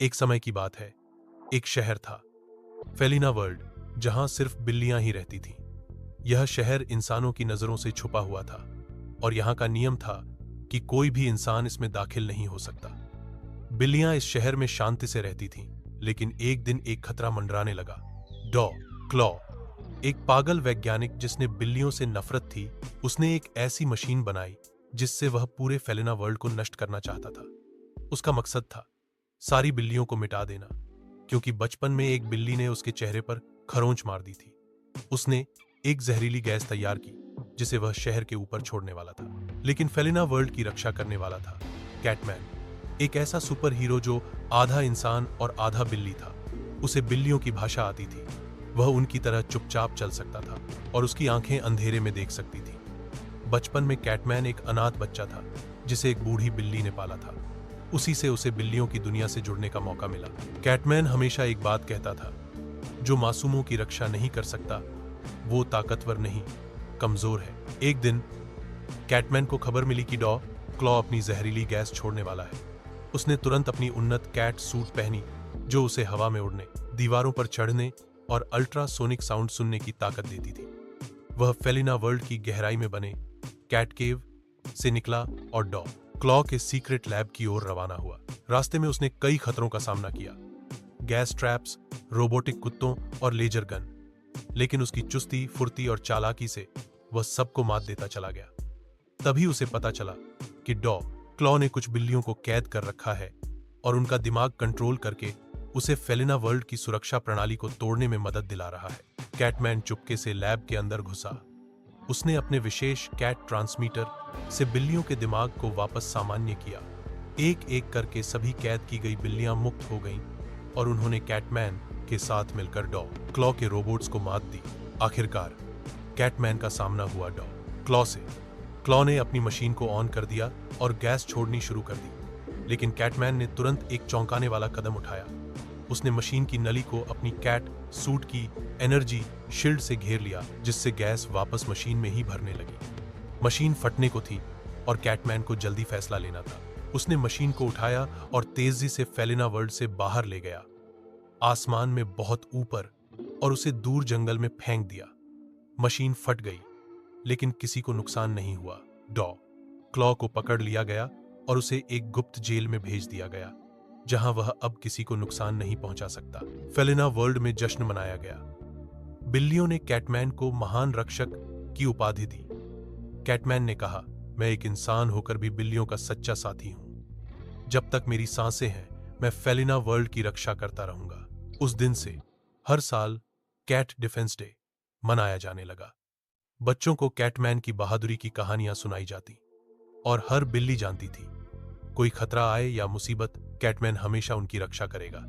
एक समय की बात है। एक शहर था, फेलिना वर्ल्ड, जहां सिर्फ बिल्लियां ही रहती थीं। यह शहर इंसानों की नजरों से छुपा हुआ था और यहां का नियम था कि कोई भी इंसान इसमें दाखिल नहीं हो सकता। बिल्लियां इस शहर में शांति से रहती थीं, लेकिन एक दिन एक खतरा मंडराने लगा। डॉ क्लॉ, एक पागल वैज्ञानिक जिसने बिल्लियों से नफरत थी, उसने एक ऐसी मशीन बनाई जिससे वह पूरे फेलिना वर्ल्ड को नष्ट करना चाहता था। उसका मकसद था सारी बिल्लियों को मिटा देना, क्योंकि बचपन में एक बिल्ली ने उसके चेहरे पर खरोंच मार दी थी। उसने एक जहरीली गैस तैयार की जिसे वह शहर के ऊपर छोड़ने वाला था, लेकिन फेलिना वर्ल्ड की रक्षा करने वाला था कैटमैन, एक ऐसा सुपर हीरो जो आधा इंसान और आधा बिल्ली था। उसे बिल्लियों की भाषा आती थी, वह उनकी तरह चुपचाप चल सकता था और उसकी आंखें अंधेरे में देख सकती थी। बचपन में कैटमैन एक अनाथ बच्चा था जिसे एक बूढ़ी बिल्ली ने पाला था। उसी से उसे बिल्लियों की दुनिया से जुड़ने का मौका मिला। कैटमैन हमेशा एक बात कहता था, जो मासूमों की रक्षा नहीं कर सकता वो ताकतवर नहीं, कमजोर है। एक दिन कैटमैन को खबर मिली कि डॉ क्लॉ अपनी जहरीली गैस छोड़ने वाला है। उसने तुरंत अपनी उन्नत कैट सूट पहनी जो उसे हवा में उड़ने, दीवारों पर चढ़ने और अल्ट्रासोनिक साउंड सुनने की ताकत देती थी। वह फेलिना वर्ल्ड की गहराई में बने कैट केव से निकला और डॉ क्लॉ के सीक्रेट लैब की ओर रवाना हुआ। रास्ते में उसने कई खतरों का सामना किया, गैस ट्रैप्स, रोबोटिक कुत्तों और लेजर गन, लेकिन उसकी चुस्ती, फुर्ती और चालाकी से वह सबको मात देता चला गया। तभी उसे पता चला कि डॉ क्लॉ ने कुछ बिल्लियों को कैद कर रखा है और उनका दिमाग कंट्रोल करके उसे फेलिना वर्ल्ड की सुरक्षा प्रणाली को तोड़ने में मदद दिला रहा है। कैटमैन चुपके से लैब के अंदर घुसा। उसने अपने विशेष कैट ट्रांसमीटर से बिल्लियों के दिमाग को वापस सामान्य किया। एक एक करके सभी कैद की गई बिल्लियां मुक्त हो गईं और उन्होंने कैटमैन के साथ मिलकर डॉ क्लॉ के रोबोट्स को मात दी। आखिरकार कैटमैन का सामना हुआ डॉ क्लॉ से। क्लॉ ने अपनी मशीन को ऑन कर दिया और गैस छोड़नी शुरू कर दी, लेकिन कैटमैन ने तुरंत एक चौंकाने वाला कदम उठाया। उसने मशीन की नली को अपनी कैट सूट की एनर्जी शील्ड से घेर लिया, जिससे गैस वापस मशीन में ही भरने लगी। मशीन फटने को थी और कैटमैन को जल्दी फैसला लेना था। उसने मशीन को उठाया और तेजी से फेलिना वर्ल्ड से बाहर ले गया, आसमान में बहुत ऊपर, और उसे दूर जंगल में फेंक दिया। मशीन फट गई, लेकिन किसी को नुकसान नहीं हुआ। डॉ क्लॉ को पकड़ लिया गया और उसे एक गुप्त जेल में भेज दिया गया, जहां वह अब किसी को नुकसान नहीं पहुंचा सकता। फेलिना वर्ल्ड में जश्न मनाया गया। बिल्लियों ने कैटमैन को महान रक्षक की उपाधि दी। कैटमैन ने कहा, मैं एक इंसान होकर भी बिल्लियों का सच्चा साथी हूं। जब तक मेरी सांसें हैं, मैं फेलिना वर्ल्ड की रक्षा करता रहूंगा। उस दिन से हर साल कैट डिफेंस डे मनाया जाने लगा। बच्चों को कैटमैन की बहादुरी की कहानियां सुनाई जाती और हर बिल्ली जानती थी, कोई खतरा आए या मुसीबत, कैटमैन हमेशा उनकी रक्षा करेगा।